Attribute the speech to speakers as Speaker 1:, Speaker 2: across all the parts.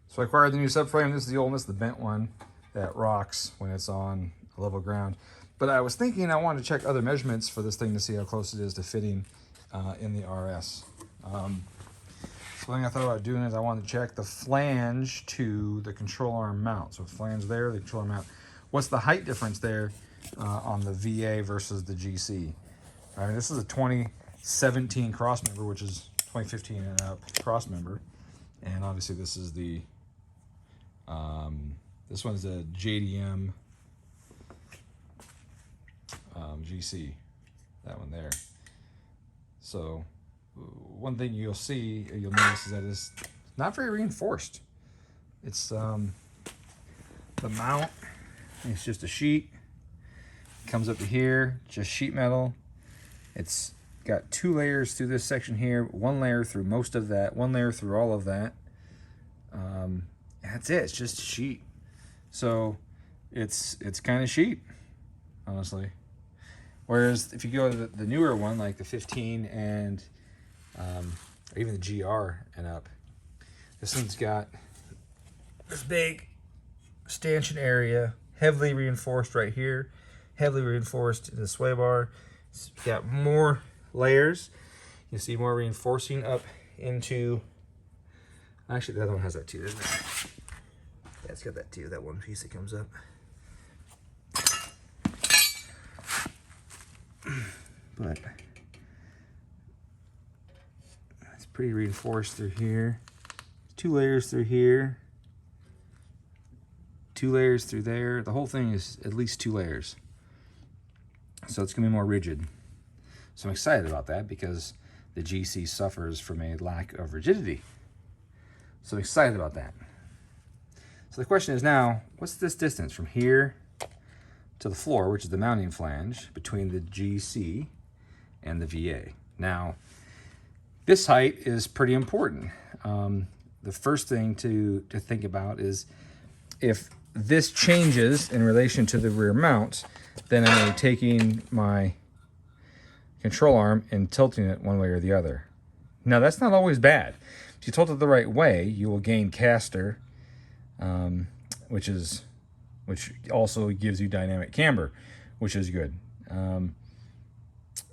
Speaker 1: So I acquired the new subframe. This is the old one. This is the bent one that rocks when it's on level ground. But I was thinking I wanted to check other measurements for this thing to see how close it is to fitting in the RS. So the thing I thought about doing is I wanted to check the flange to the control arm mount. So flange there, the control arm mount. What's the height difference there on the VA versus the GC? I mean, this is a 2017 crossmember, which is 2015 and up crossmember. And obviously this is the, this one's a JDM GC, that one there. So one thing you'll notice is that it's not very reinforced. It's the mount, it's just a sheet. It comes up to here, just sheet metal. It's got 2 layers through this section here, 1 layer through most of that, 1 layer through all of that. That's it, it's just a sheet. So it's kind of sheet, honestly. Whereas if you go to the newer one, like the 15 and or even the GR and up, this one's got this big stanchion area, heavily reinforced right here, heavily reinforced in the sway bar. It's got more layers. You see more reinforcing up into, actually the other one has that too, doesn't it? Yeah, it's got that too, that one piece that comes up. But it's pretty reinforced through here. 2 layers through here. 2 layers through there. The whole thing is at least 2 layers. So it's gonna be more rigid. So I'm excited about that because the GC suffers from a lack of rigidity. So I'm excited about that. So the question is now, what's this distance from here to the floor, which is the mounting flange, between the GC and the VA? Now, this height is pretty important. The first thing to think about is if this changes in relation to the rear mount, then I'm going to be taking my control arm and tilting it one way or the other. Now, that's not always bad. If you tilt it the right way, you will gain caster, which also gives you dynamic camber, which is good.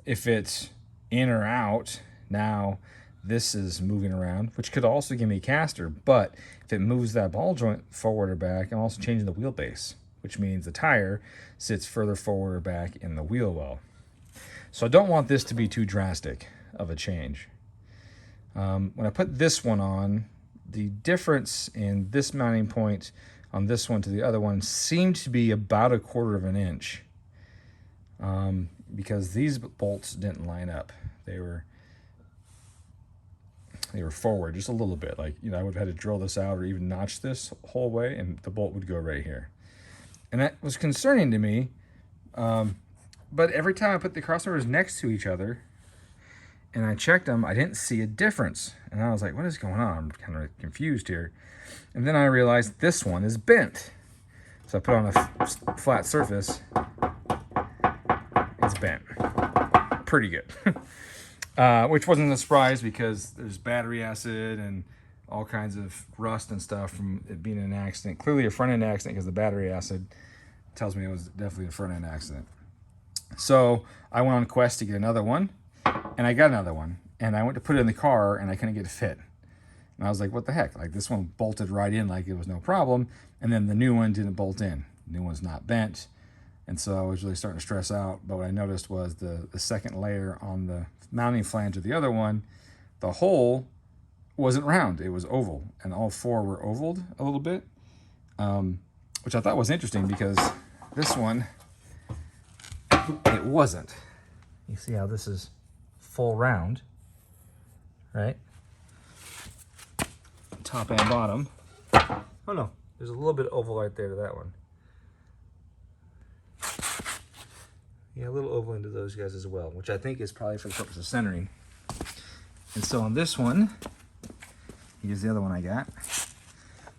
Speaker 1: If it's in or out, now this is moving around, which could also give me caster, but if it moves that ball joint forward or back, I'm also changing the wheelbase, which means the tire sits further forward or back in the wheel well. So I don't want this to be too drastic of a change. When I put this one on, the difference in this mounting point on this one to the other one seemed to be about 1/4 of an inch, because these bolts didn't line up. They were forward just a little bit. Like, you know, I would have had to drill this out or even notch this whole way, and the bolt would go right here. And that was concerning to me. But every time I put the crossovers next to each other and I checked them, I didn't see a difference. And I was like, what is going on? I'm kind of confused here. And then I realized this one is bent. So I put on a flat surface. It's bent. Pretty good. Which wasn't a surprise because there's battery acid and all kinds of rust and stuff from it being an accident. Clearly a front-end accident because the battery acid tells me it was definitely a front-end accident. So I went on a quest to get another one, and I got another one. And I went to put it in the car, and I couldn't get it fit. And I was like, what the heck? Like, this one bolted right in like it was no problem, and then the new one didn't bolt in. The new one's not bent. And so I was really starting to stress out. But what I noticed was the second layer on the mounting flange of the other one, the hole wasn't round. It was oval. And all 4 were ovaled a little bit, which I thought was interesting because this one, it wasn't. You see how this is full round, right? Top and bottom. Oh no, there's a little bit of oval right there to that one. Yeah, a little oval into those guys as well, which I think is probably for the purpose of centering. And so on this one, here's the other one I got.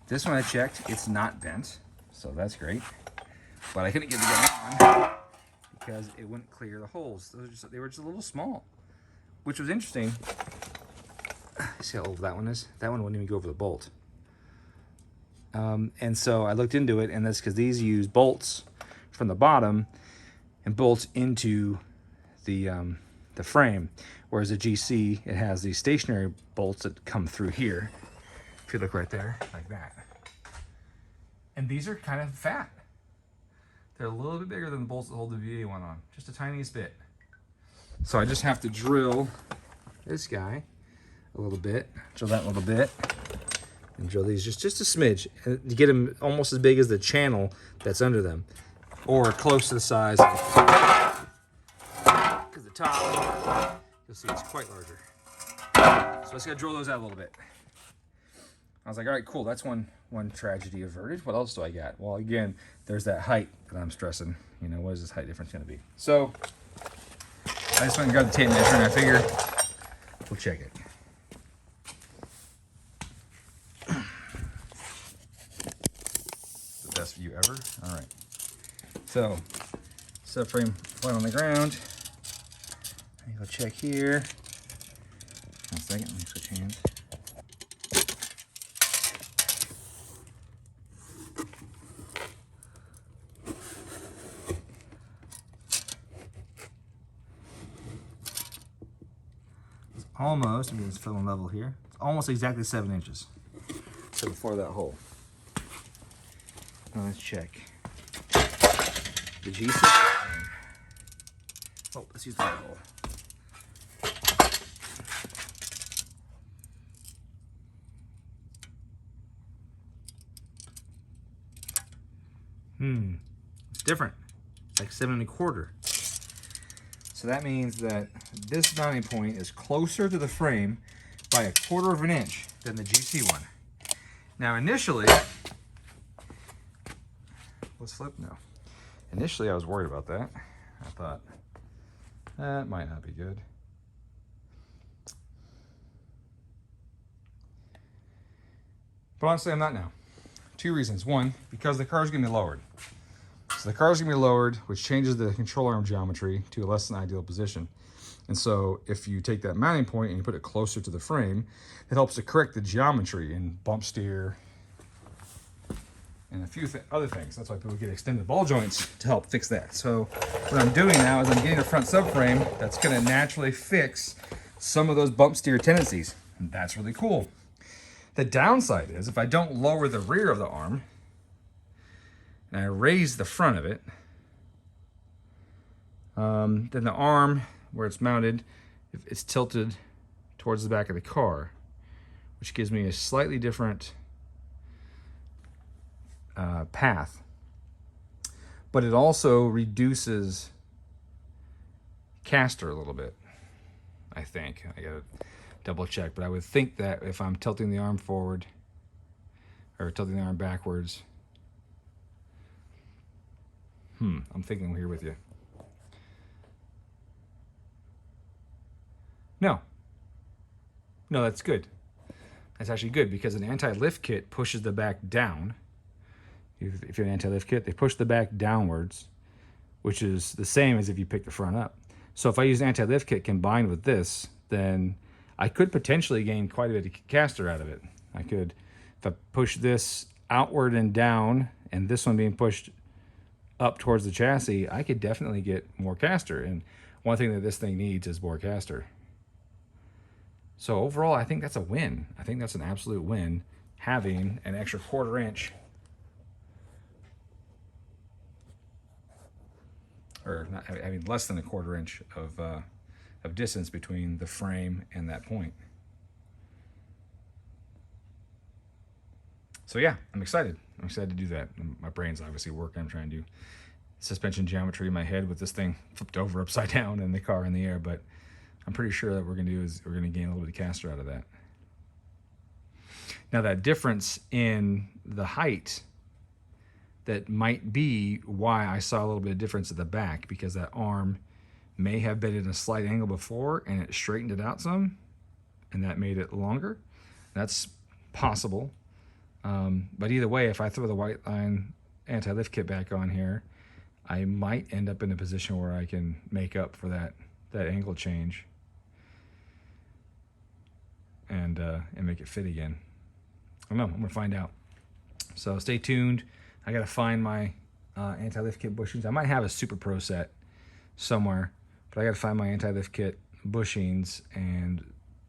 Speaker 1: This one I checked, it's not bent, so that's great. But I couldn't get the guy on because it wouldn't clear the holes. They were just a little small, which was interesting. See how old that one is? That one wouldn't even go over the bolt. And so I looked into it, and that's because these use bolts from the bottom and bolts into the frame, whereas the GC, it has these stationary bolts that come through here. If you look right there, like that. And these are kind of fat. They're a little bit bigger than the bolts that hold the VA one on, just a tiniest bit. So I just have to drill this guy a little bit, drill that a little bit, and drill these just a smidge to get them almost as big as the channel that's under them, or close to the size. Because the top, you'll see it's quite larger. So I just gotta drill those out a little bit. I was like, all right, cool, that's one tragedy averted. What else do I got? Well, again, there's that height that I'm stressing. You know, what is this height difference gonna be? So I just went and got the tape measure, and I figure we'll check it. The best view ever. All right. So subframe flat on the ground. Let me go check here. 1 second, let me switch hands. Almost, I'm just filling level here. It's almost exactly 7 inches. So before that hole. Now let's check. The G6. Oh, let's use that hole. It's different. It's like 7 1/4. So that means that this mounting point is closer to the frame by 1/4 of an inch than the GC one. Now initially, let's flip now. Initially I was worried about that. I thought, that might not be good. But honestly, I'm not now. 2 reasons. 1, because the car's gonna be lowered. So the car's gonna be lowered, which changes the control arm geometry to a less than ideal position. And so if you take that mounting point and you put it closer to the frame, it helps to correct the geometry and bump steer and a few other things. That's why people get extended ball joints to help fix that. So what I'm doing now is I'm getting a front subframe that's gonna naturally fix some of those bump steer tendencies. And that's really cool. The downside is if I don't lower the rear of the arm, and I raise the front of it, then the arm where it's mounted, it's tilted towards the back of the car, which gives me a slightly different path. But it also reduces caster a little bit, I think. I gotta double check, but I would think that if I'm tilting the arm forward or tilting the arm backwards, I'm thinking here with you. No, that's good. That's actually good because an anti-lift kit pushes the back down. If you're an anti-lift kit, they push the back downwards, which is the same as if you pick the front up. So if I use an anti-lift kit combined with this, then I could potentially gain quite a bit of caster out of it. I could, if I push this outward and down, and this one being pushed up towards the chassis, I could definitely get more caster. And one thing that this thing needs is more caster. So overall, I think that's a win. I think that's an absolute win, having an extra 1/4 inch, or not having less than a 1/4 inch of distance between the frame and that point. So yeah, I'm excited. I'm excited to do that. My brain's obviously working. I'm trying to do suspension geometry in my head with this thing flipped over upside down and the car in the air, but I'm pretty sure that what we're gonna do is we're gonna gain a little bit of caster out of that. Now that difference in the height, that might be why I saw a little bit of difference at the back, because that arm may have been at a slight angle before and it straightened it out some, and that made it longer. That's possible. But either way, if I throw the white line anti-lift kit back on here, I might end up in a position where I can make up for that angle change and make it fit again. I don't know, I'm gonna find out. So stay tuned. I got to find my anti-lift kit bushings. I might have a Super Pro set somewhere, but I got to find my anti-lift kit bushings and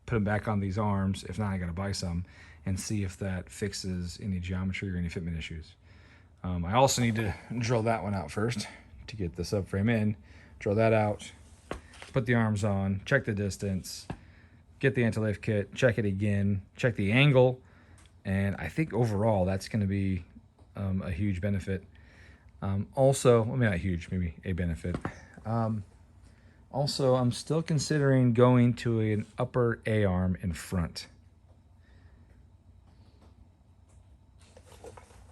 Speaker 1: put them back on these arms. If not, I got to buy some and see if that fixes any geometry or any fitment issues. I also need to drill that one out first to get the subframe in. Drill that out, put the arms on, check the distance, get the anti-lift kit, check it again, check the angle, and I think overall that's going to be a huge benefit. Also, well, maybe not huge, maybe a benefit. Also, I'm still considering going to an upper A-arm in front.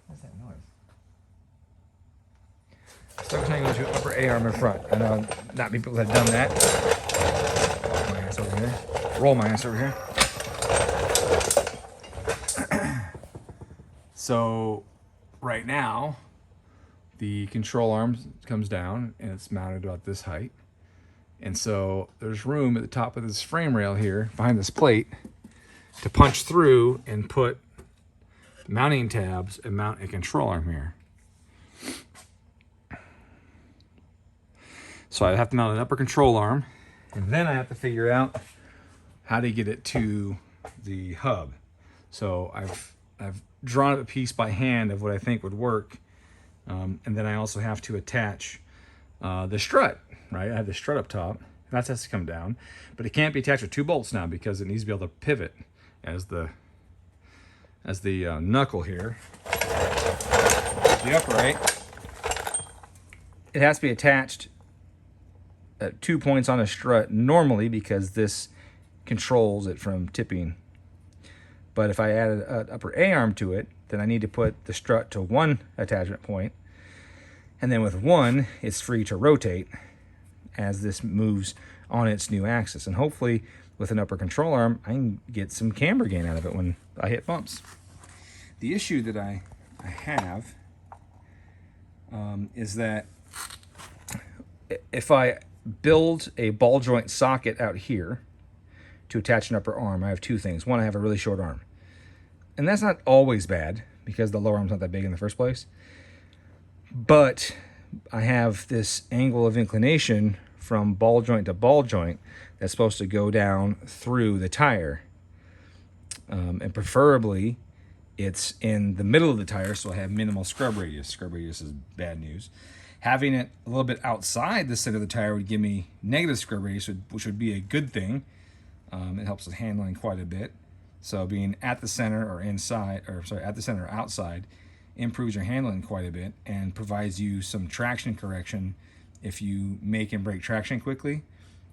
Speaker 1: What's that noise? Still considering going to an upper A-arm in front. I know not many people have done that. Roll my ass over here. Roll my ass over here. So, right now, the control arm comes down and it's mounted about this height. And so there's room at the top of this frame rail here, behind this plate, to punch through and put mounting tabs and mount a control arm here. So I have to mount an upper control arm, and then I have to figure out how to get it to the hub. So I've drawn up a piece by hand of what I think would work, and then I also have to attach the strut. Right, I have the strut up top. That has to come down, but it can't be attached with 2 bolts now because it needs to be able to pivot as the knuckle here. The upright, it has to be attached at 2 points on a strut normally because this controls it from tipping. But if I add an upper A-arm to it, then I need to put the strut to 1 attachment point, and then with 1, it's free to rotate as this moves on its new axis. And hopefully with an upper control arm, I can get some camber gain out of it when I hit bumps. The issue that I have is that if I build a ball joint socket out here to attach an upper arm, I have 2 things. One, I have a really short arm. And that's not always bad because the lower arm's not that big in the first place. But I have this angle of inclination from ball joint to ball joint that's supposed to go down through the tire. And preferably, it's in the middle of the tire, so I have minimal scrub radius. Scrub radius is bad news. Having it a little bit outside the center of the tire would give me negative scrub radius, which would be a good thing. It helps with handling quite a bit. So being at the center or inside, or sorry, at the center or outside, improves your handling quite a bit and provides you some traction correction if you make and break traction quickly.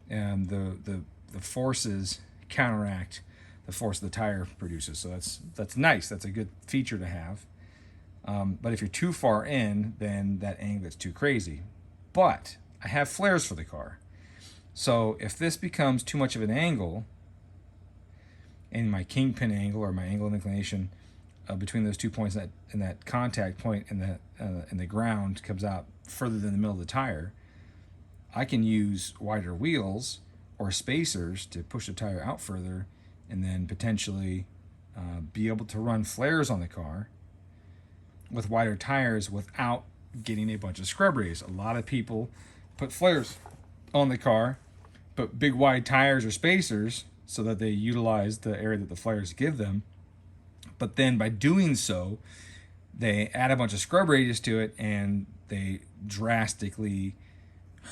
Speaker 1: And the forces counteract the force the tire produces. So that's nice. That's a good feature to have. But if you're too far in, then that angle gets too crazy. But I have flares for the car. So if this becomes too much of an angle, and my kingpin angle or my angle of inclination between those 2 points and that contact point and the ground comes out further than the middle of the tire, I can use wider wheels or spacers to push the tire out further and then potentially be able to run flares on the car with wider tires without getting a bunch of scrub radius. A lot of people put flares on the car, put big wide tires or spacers so that they utilize the area that the flares give them. But then by doing so, they add a bunch of scrub radius to it and they drastically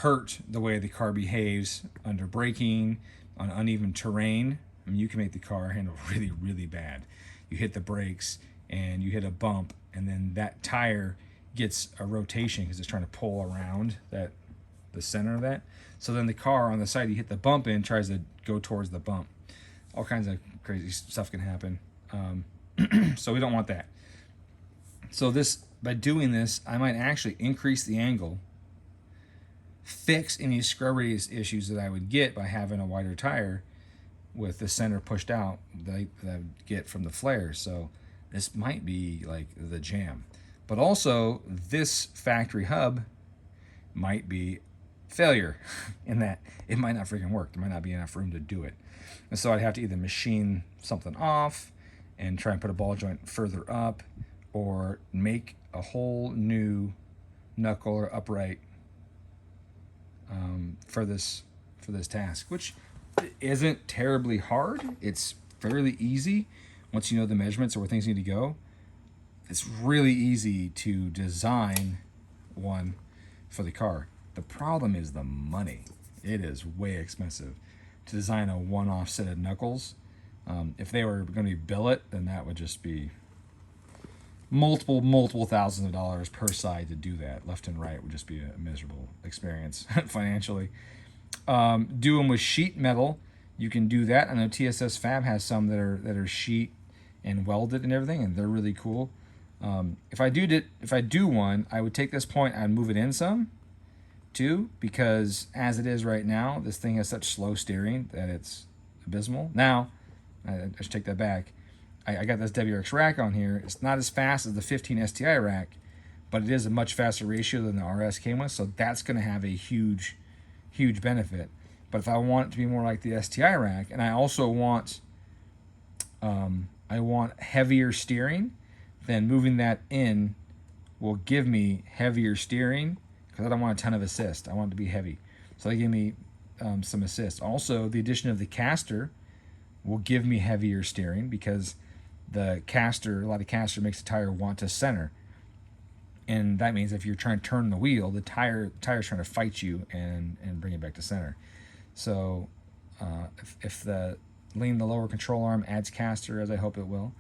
Speaker 1: hurt the way the car behaves under braking, on uneven terrain. I mean, you can make the car handle really, really bad. You hit the brakes and you hit a bump, and then that tire gets a rotation because it's trying to pull around the center of that. So then the car on the side you hit the bump in tries to go towards the bump. All kinds of crazy stuff can happen. So we don't want that. So by doing this, I might actually increase the angle, fix any scrub radius issues that I would get by having a wider tire with the center pushed out that I would get from the flares. So this might be like the jam. But also, this factory hub might be failure in that it might not freaking work. There might not be enough room to do it. And so I'd have to either machine something off and try and put a ball joint further up, or make a whole new knuckle or upright for this task, which isn't terribly hard. It's fairly easy once you know the measurements or where things need to go. It's really easy to design one for the car. The problem is the money. It is way expensive to design a one-off set of knuckles. If they were going to be billet, then that would just be multiple thousands of dollars per side to do that. Left and right would just be a miserable experience financially. Do them with sheet metal. You can do that. I know TSS Fab has some that are sheet and welded and everything, and they're really cool. If I do one, I would take this point and move it in some too, because as it is right now, this thing has such slow steering that it's abysmal. Now, I should take that back. I got this WRX rack on here. It's not as fast as the 15 STI rack, but it is a much faster ratio than the RS came with, so that's going to have a huge benefit. But if I want it to be more like the STI rack, and I also want heavier steering, then moving that in will give me heavier steering, because I don't want a ton of assist. I want it to be heavy. So they give me some assist. Also, the addition of the caster will give me heavier steering, because the caster, a lot of caster makes the tire want to center. And that means if you're trying to turn the wheel, the tire's trying to fight you and bring it back to center. So if the lower control arm adds caster, as I hope it will,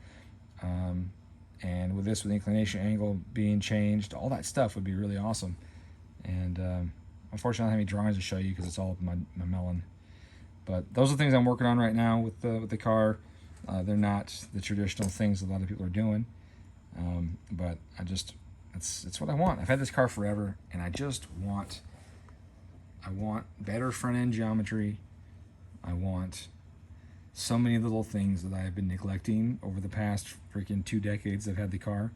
Speaker 1: and with this, with the inclination angle being changed, all that stuff would be really awesome. And unfortunately, I don't have any drawings to show you because it's all up my melon. But those are the things I'm working on right now with the car. They're not the traditional things a lot of people are doing, but it's what I want. I've had this car forever, and I want better front end geometry. I want so many little things that I have been neglecting over the past freaking 2 decades I've had the car.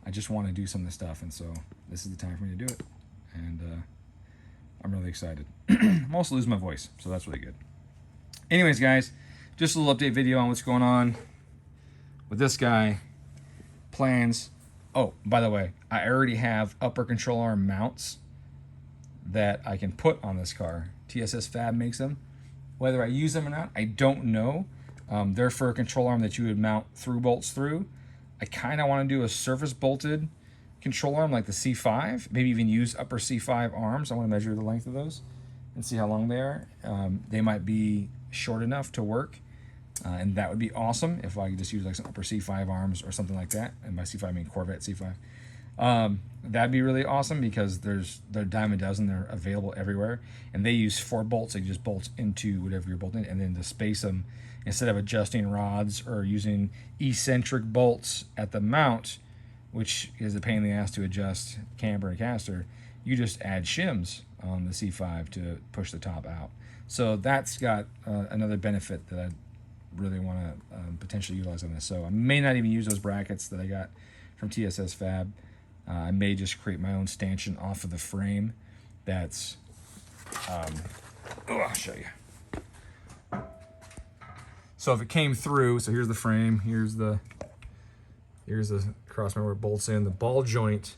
Speaker 1: I just want to do some of this stuff, and so this is the time for me to do it. And I'm really excited. I'm also losing my voice, so that's really good. Anyways, guys, just a little update video on what's going on with this guy. Plans. Oh, by the way, I already have upper control arm mounts that I can put on this car. TSS Fab makes them. Whether I use them or not, I don't know. They're for a control arm that you would mount through bolts through. I kind of want to do a surface bolted control arm like the C5, maybe even use upper C5 arms. I want to measure the length of those and see how long they are. They might be short enough to work, and that would be awesome if I could just use like some upper C5 arms or something like that. And by C5 I mean Corvette C5. That'd be really awesome, because they're a dime a dozen. They're available everywhere, and they use 4 bolts. They just bolt into whatever you're bolting, and then to space them, instead of adjusting rods or using eccentric bolts at the mount, which is a pain in the ass to adjust camber and caster, you just add shims on the C5 to push the top out. So that's got another benefit that I really want to potentially utilize on this. So I may not even use those brackets that I got from TSS Fab. I may just create my own stanchion off of the frame. That's, I'll show you. So if it came through, so here's the frame, here's the crossmember where it bolts in. The ball joint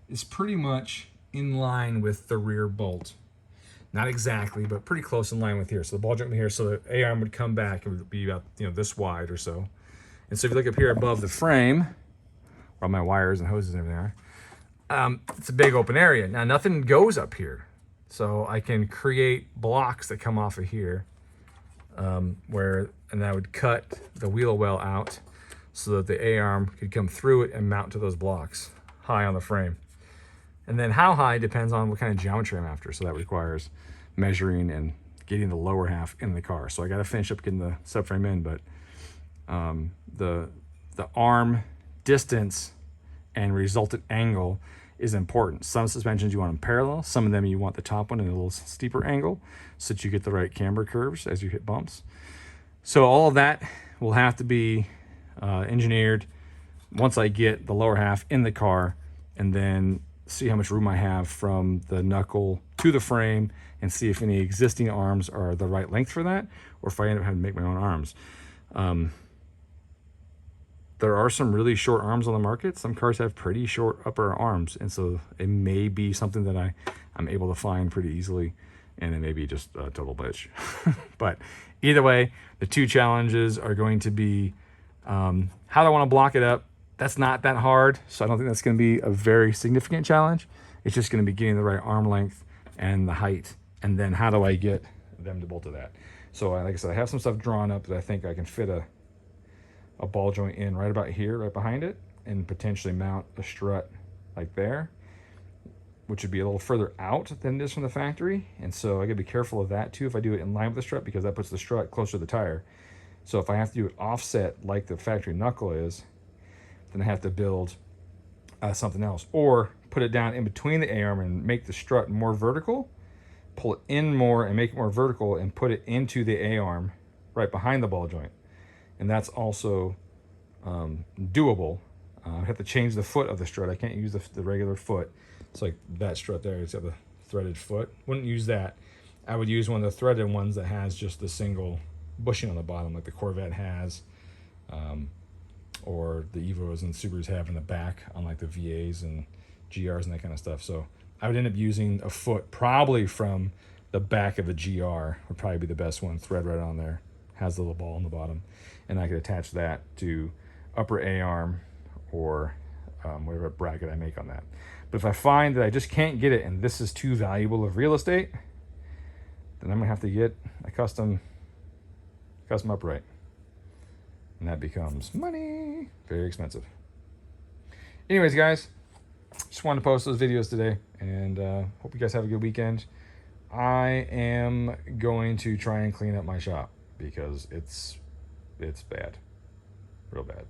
Speaker 1: is pretty much in line with the rear bolt. Not exactly, but pretty close in line with here. So the ball joint here, so the A-arm would come back, it would be about this wide or so. And so if you look up here above the frame, where all my wires and hoses and everything are, it's a big open area. Now nothing goes up here, so I can create blocks that come off of here, and I would cut the wheel well out so that the A-arm could come through it and mount to those blocks high on the frame. And then how high depends on what kind of geometry I'm after, so that requires measuring and getting the lower half in the car. So I got to finish up getting the subframe in, but the arm distance and resultant angle is important. Some suspensions you want them parallel, some of them you want the top one in a little steeper angle so that you get the right camber curves as you hit bumps. So all of that will have to be engineered once I get the lower half in the car, and then see how much room I have from the knuckle to the frame, and see if any existing arms are the right length for that, or if I end up having to make my own arms. there are some really short arms on the market. Some cars have pretty short upper arms, and so it may be something that I'm able to find pretty easily, and it may be just a total bitch. But either way, the two challenges are going to be how do I want to block it up. That's not that hard, so I don't think that's going to be a very significant challenge. It's just going to be getting the right arm length and the height, and then how do I get them to bolt to that. So like I said, I have some stuff drawn up that I think I can fit a ball joint in right about here, right behind it, and potentially mount a strut like there, which would be a little further out than this from the factory. And so I gotta be careful of that too if I do it in line with the strut, because that puts the strut closer to the tire. So if I have to do it offset like the factory knuckle is, then I have to build something else, or put it down in between the A-arm and make the strut more vertical, pull it in more and make it more vertical, and put it into the A-arm right behind the ball joint. And that's also doable. I have to change the foot of the strut. I can't use the regular foot. It's like that strut there. It's got the threaded foot. Wouldn't use that. I would use one of the threaded ones that has just the single bushing on the bottom, like the Corvette has, or the Evos and Subarus have in the back on like the VAs and GRs and that kind of stuff. So I would end up using a foot probably from the back of a GR would probably be the best one. Thread right on there. Has the little ball on the bottom. And I could attach that to upper A-arm or whatever bracket I make on that. But if I find that I just can't get it and this is too valuable of real estate, then I'm gonna have to get a custom upright. And that becomes money. Very expensive. Anyways, guys, just wanted to post those videos today, and hope you guys have a good weekend. I am going to try and clean up my shop because it's bad, real bad.